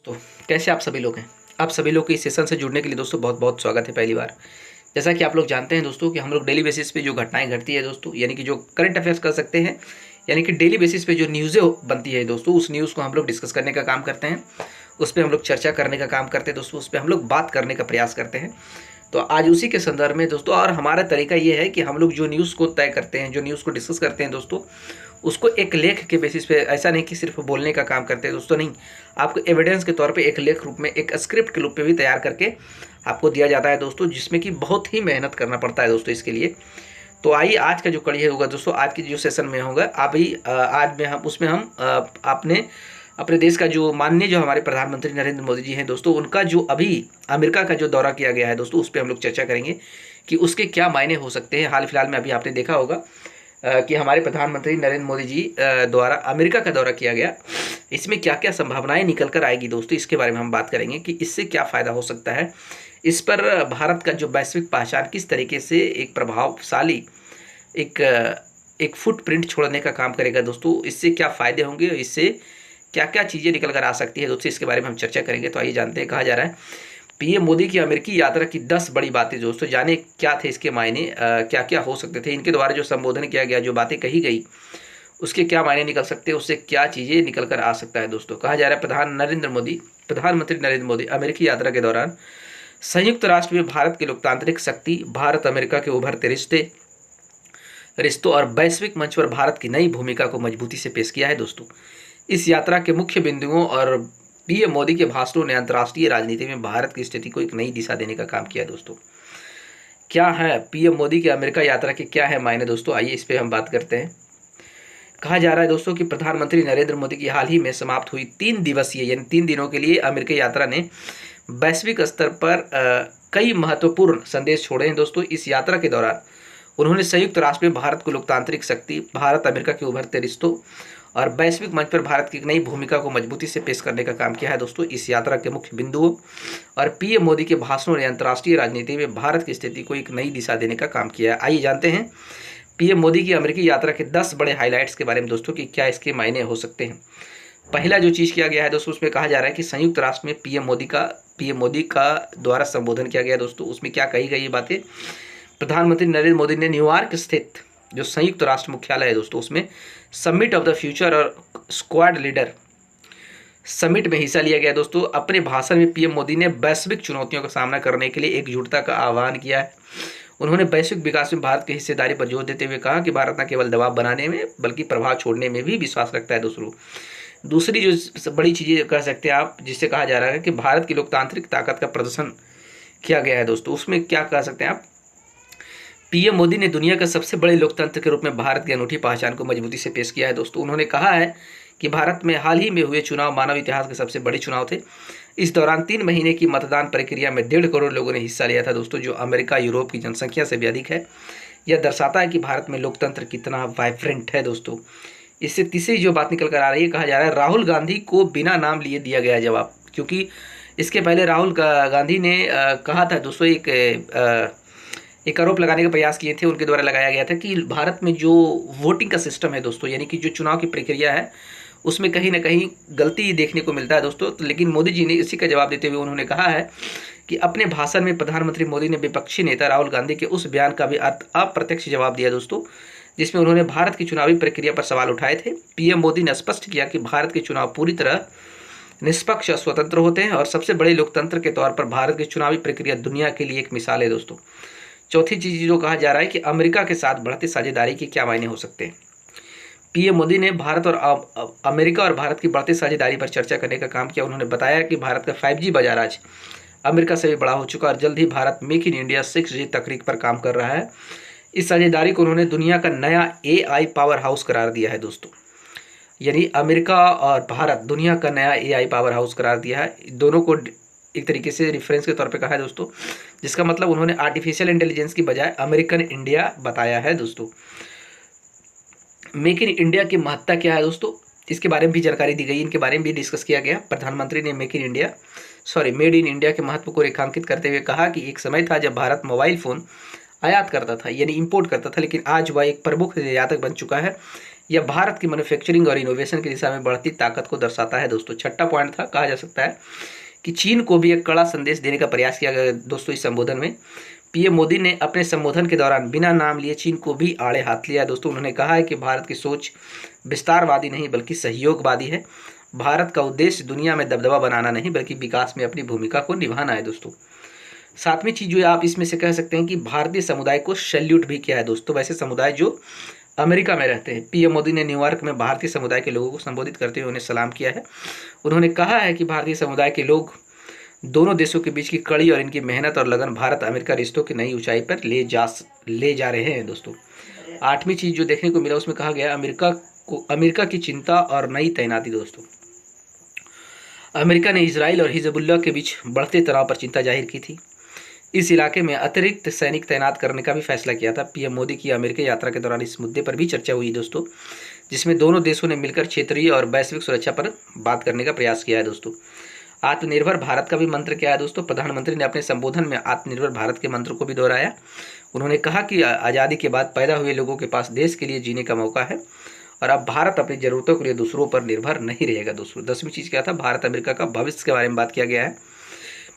तो कैसे आप सभी लोग हैं। आप सभी लोग के इस सेशन से जुड़ने के लिए दोस्तों बहुत बहुत स्वागत है। पहली बार जैसा कि आप लोग जानते हैं दोस्तों कि हम लोग डेली बेसिस पे जो घटनाएं घटती है दोस्तों, यानी कि जो करंट अफेयर्स कर सकते हैं, यानी कि डेली बेसिस पे जो न्यूज़ें बनती है दोस्तों, उस न्यूज़ को हम लोग डिस्कस करने का काम करते हैं, उस पर हम लोग चर्चा करने का काम करते हैं दोस्तों, उस पर हम लोग बात करने का प्रयास करते हैं। तो आज उसी के संदर्भ में दोस्तों, और हमारा तरीका ये है कि हम लोग जो न्यूज़ को तय करते हैं, जो न्यूज़ को डिस्कस करते हैं दोस्तों, उसको एक लेख के बेसिस पे, ऐसा नहीं कि सिर्फ बोलने का काम करते हैं दोस्तों, नहीं, आपको एविडेंस के तौर पे एक लेख रूप में, एक स्क्रिप्ट के रूप में भी तैयार करके आपको दिया जाता है दोस्तों, जिसमें कि बहुत ही मेहनत करना पड़ता है दोस्तों इसके लिए। तो आइए आज का जो कड़ी है होगा दोस्तों, आज की जो सेशन में होगा, अभी आज में हम उसमें हम आपने अपने देश का जो माननीय जो हमारे प्रधानमंत्री नरेंद्र मोदी जी हैं दोस्तों, उनका जो अभी अमेरिका का जो दौरा किया गया है दोस्तों, उस पर हम लोग चर्चा करेंगे कि उसके क्या मायने हो सकते हैं। हाल फिलहाल में अभी आपने देखा होगा कि हमारे प्रधानमंत्री नरेंद्र मोदी जी द्वारा अमेरिका का दौरा किया गया। इसमें क्या क्या संभावनाएं निकल कर आएगी दोस्तों, इसके बारे में हम बात करेंगे कि इससे क्या फ़ायदा हो सकता है। इस पर भारत का जो वैश्विक पहचान किस तरीके से एक प्रभावशाली एक एक फुटप्रिंट छोड़ने का काम करेगा दोस्तों, इससे क्या फ़ायदे होंगे, इससे क्या क्या चीज़ें निकल कर आ सकती है दोस्तों, इसके बारे में हम चर्चा करेंगे। तो आइए जानते हैं। कहा जा रहा है पीएम मोदी की अमेरिकी यात्रा की 10 बड़ी बातें दोस्तों, जाने क्या थे इसके मायने, क्या क्या हो सकते थे, इनके द्वारा जो संबोधन किया गया, जो बातें कही गई, उसके क्या मायने निकल सकते हैं, उससे क्या चीज़ें निकल कर आ सकता है दोस्तों। कहा जा रहा है प्रधानमंत्री नरेंद्र मोदी अमेरिकी यात्रा के दौरान संयुक्त राष्ट्र में भारत की लोकतांत्रिक शक्ति, भारत अमेरिका के उभरते रिश्तों और वैश्विक मंच पर भारत की नई भूमिका को मजबूती से पेश किया है दोस्तों। इस यात्रा के मुख्य बिंदुओं और पीएम मोदी के भाषणों ने अंतर्राष्ट्रीय राजनीति में भारत की स्थिति को एक नई दिशा देने का काम किया दोस्तों। क्या है पीएम मोदी की अमेरिका यात्रा के क्या है मायने दोस्तों, आइए इस पे हम बात करते हैं। कहा जा रहा है दोस्तों कि प्रधानमंत्री नरेंद्र मोदी की हाल ही में समाप्त हुई 3 दिवसीय यानी 3 दिनों के लिए अमेरिका यात्रा ने वैश्विक स्तर पर कई महत्वपूर्ण संदेश छोड़े हैं दोस्तों। इस यात्रा के दौरान उन्होंने संयुक्त राष्ट्र में भारत को लोकतांत्रिक शक्ति, भारत अमेरिका के उभरते रिश्तों और वैश्विक मंच पर भारत की एक नई भूमिका को मजबूती से पेश करने का काम किया है दोस्तों। इस यात्रा के मुख्य बिंदुओं और पीएम मोदी के भाषणों ने अंतर्राष्ट्रीय राजनीति में भारत की स्थिति को एक नई दिशा देने का काम किया है। आइए जानते हैं पीएम मोदी की अमेरिकी यात्रा के 10 बड़े हाईलाइट्स के बारे में दोस्तों, कि क्या इसके मायने हो सकते हैं। पहला जो चीज़ किया गया है दोस्तों, उसमें कहा जा रहा है कि संयुक्त राष्ट्र में पीएम मोदी का द्वारा संबोधन किया गया दोस्तों। उसमें क्या कही गई ये बातें, प्रधानमंत्री नरेंद्र मोदी ने न्यूयॉर्क स्थित जो संयुक्त राष्ट्र मुख्यालय है दोस्तों, उसमें समिट ऑफ द फ्यूचर और स्क्वाड लीडर समिट में हिस्सा लिया गया दोस्तों। अपने भाषण में पीएम मोदी ने वैश्विक चुनौतियों का सामना करने के लिए एकजुटता का आह्वान किया है। उन्होंने वैश्विक विकास में भारत की हिस्सेदारी पर जोर देते हुए कहा कि भारत न केवल दबाव बनाने में बल्कि प्रभाव छोड़ने में भी विश्वास रखता है दोस्तों। दूसरी जो बड़ी चीज़ें कह सकते हैं आप, जिससे कहा जा रहा है कि भारत की लोकतांत्रिक ताकत का प्रदर्शन किया गया है दोस्तों, उसमें क्या कह सकते हैं आप, पीएम मोदी ने दुनिया के सबसे बड़े लोकतंत्र के रूप में भारत की अनूठी पहचान को मजबूती से पेश किया है दोस्तों। उन्होंने कहा है कि भारत में हाल ही में हुए चुनाव मानव इतिहास के सबसे बड़े चुनाव थे। इस दौरान 3 महीने की मतदान प्रक्रिया में 1.5 करोड़ लोगों ने हिस्सा लिया था दोस्तों, जो अमेरिका यूरोप की जनसंख्या से भी अधिक है। यह दर्शाता है कि भारत में लोकतंत्र कितना वाइब्रेंट है दोस्तों। इससे तीसरी जो बात निकल कर आ रही है, कहा जा रहा है राहुल गांधी को बिना नाम लिए दिया गया जवाब, क्योंकि इसके पहले राहुल गांधी ने कहा था दोस्तों, एक आरोप लगाने का प्रयास किए थे, उनके द्वारा लगाया गया था कि भारत में जो वोटिंग का सिस्टम है दोस्तों, यानी कि जो चुनाव की प्रक्रिया है, उसमें कहीं ना कहीं गलती देखने को मिलता है दोस्तों। तो लेकिन मोदी जी ने इसी का जवाब देते हुए उन्होंने कहा है कि अपने भाषण में प्रधानमंत्री मोदी ने विपक्षी नेता राहुल गांधी के उस बयान का भी अप्रत्यक्ष जवाब दिया दोस्तों, जिसमें उन्होंने भारत की चुनावी प्रक्रिया पर सवाल उठाए थे। पीएम मोदी ने स्पष्ट किया कि भारत के चुनाव पूरी तरह निष्पक्ष और स्वतंत्र होते हैं और सबसे बड़े लोकतंत्र के तौर पर भारत की चुनावी प्रक्रिया दुनिया के लिए एक मिसाल है दोस्तों। चौथी चीज़ जो कहा जा रहा है कि अमेरिका के साथ बढ़ती साझेदारी के क्या मायने हो सकते हैं। पीएम मोदी ने भारत और अमेरिका और भारत की बढ़ती साझेदारी पर चर्चा करने का काम किया। उन्होंने बताया कि भारत का 5G बाजार आज अमेरिका से भी बड़ा हो चुका है और जल्द ही Bharat make in India 6G तकनीक पर काम कर रहा है। इस साझेदारी को उन्होंने दुनिया का नया AI पावर हाउस करार दिया है दोस्तों, यानी अमेरिका और भारत दुनिया का नया AI पावर हाउस करार दिया है। दोनों को एक तरीके से रेफरेंस के तौर पे कहा है दोस्तों, जिसका मतलब उन्होंने आर्टिफिशियल इंटेलिजेंस की बजाय अमेरिकन इंडिया बताया है दोस्तों। मेक इन इंडिया की महत्ता क्या है दोस्तों, इसके बारे में भी जानकारी दी गई, इनके बारे में भी डिस्कस किया गया। प्रधानमंत्री ने मेड इन इंडिया के महत्व को रेखांकित करते हुए कहा कि एक समय था जब भारत मोबाइल फ़ोन आयात करता था, यानी इंपोर्ट करता था, लेकिन आज वह एक प्रमुख निर्यातक बन चुका है। यह भारत की मैन्युफैक्चरिंग और इनोवेशन की दिशा में बढ़ती ताकत को दर्शाता है दोस्तों। छठा पॉइंट था, कहा जा सकता है कि चीन को भी एक कड़ा संदेश देने का प्रयास किया गया दोस्तों इस संबोधन में। पीएम मोदी ने अपने संबोधन के दौरान बिना नाम लिए चीन को भी आड़े हाथ लिया दोस्तों। उन्होंने कहा है कि भारत की सोच विस्तारवादी नहीं बल्कि सहयोगवादी है। भारत का उद्देश्य दुनिया में दबदबा बनाना नहीं बल्कि विकास में अपनी भूमिका को निभाना है दोस्तों। सातवीं चीज जो आप इसमें से कह सकते हैं कि भारतीय समुदाय को सैल्यूट भी किया है दोस्तों। वैसे समुदाय जो अमेरिका में रहते हैं, पीएम मोदी ने न्यूयॉर्क में भारतीय समुदाय के लोगों को संबोधित करते हुए उन्हें सलाम किया है। उन्होंने कहा है कि भारतीय समुदाय के लोग दोनों देशों के बीच की कड़ी और इनकी मेहनत और लगन भारत अमेरिका रिश्तों की नई ऊंचाई पर ले जा रहे हैं दोस्तों। आठवीं चीज जो देखने को मिला उसमें कहा गया अमेरिका की चिंता और नई तैनाती दोस्तों। अमेरिका ने इजराइल और हिजबुल्लाह के बीच बढ़ते तनाव पर चिंता जाहिर की थी। इस इलाके में अतिरिक्त सैनिक तैनात करने का भी फैसला किया था। पीएम मोदी की अमेरिका यात्रा के दौरान इस मुद्दे पर भी चर्चा हुई दोस्तों, जिसमें दोनों देशों ने मिलकर क्षेत्रीय और वैश्विक सुरक्षा पर बात करने का प्रयास किया है दोस्तों। आत्मनिर्भर भारत का भी मंत्र क्या है दोस्तों? प्रधानमंत्री ने अपने संबोधन में आत्मनिर्भर भारत के मंत्र को भी दोहराया। उन्होंने कहा कि आज़ादी के बाद पैदा हुए लोगों के पास देश के लिए जीने का मौका है और अब भारत अपनी ज़रूरतों के लिए दूसरों पर निर्भर नहीं रहेगा दोस्तों। 10वीं चीज़ क्या था? भारत अमेरिका का भविष्य के बारे में बात किया गया है।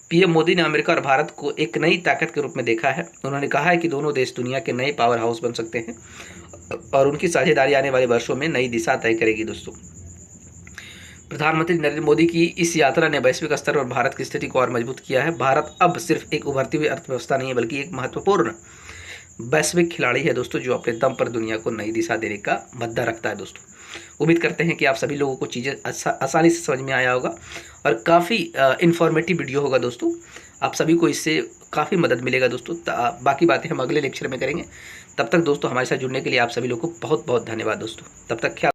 पीएम मोदी ने अमेरिका और भारत को एक नई ताकत के रूप में देखा है। उन्होंने कहा है कि दोनों देश दुनिया के नए पावर हाउस बन सकते हैं और उनकी साझेदारी आने वाले वर्षों में नई दिशा तय करेगी दोस्तों। प्रधानमंत्री नरेंद्र मोदी की इस यात्रा ने वैश्विक स्तर पर भारत की स्थिति को और मजबूत किया है। भारत अब सिर्फ एक उभरती हुई अर्थव्यवस्था नहीं है बल्कि एक महत्वपूर्ण वैश्विक खिलाड़ी है दोस्तों, जो अपने दम पर दुनिया को नई दिशा देने का मुद्दा रखता है दोस्तों। उम्मीद करते हैं कि आप सभी लोगों को चीज़ें आसानी से समझ में आया होगा और काफ़ी इन्फॉर्मेटिव वीडियो होगा दोस्तों। आप सभी को इससे काफ़ी मदद मिलेगा दोस्तों। बाकी बातें हम अगले लेक्चर में करेंगे। तब तक दोस्तों हमारे साथ जुड़ने के लिए आप सभी लोगों को बहुत बहुत धन्यवाद दोस्तों। तब तक ख्याल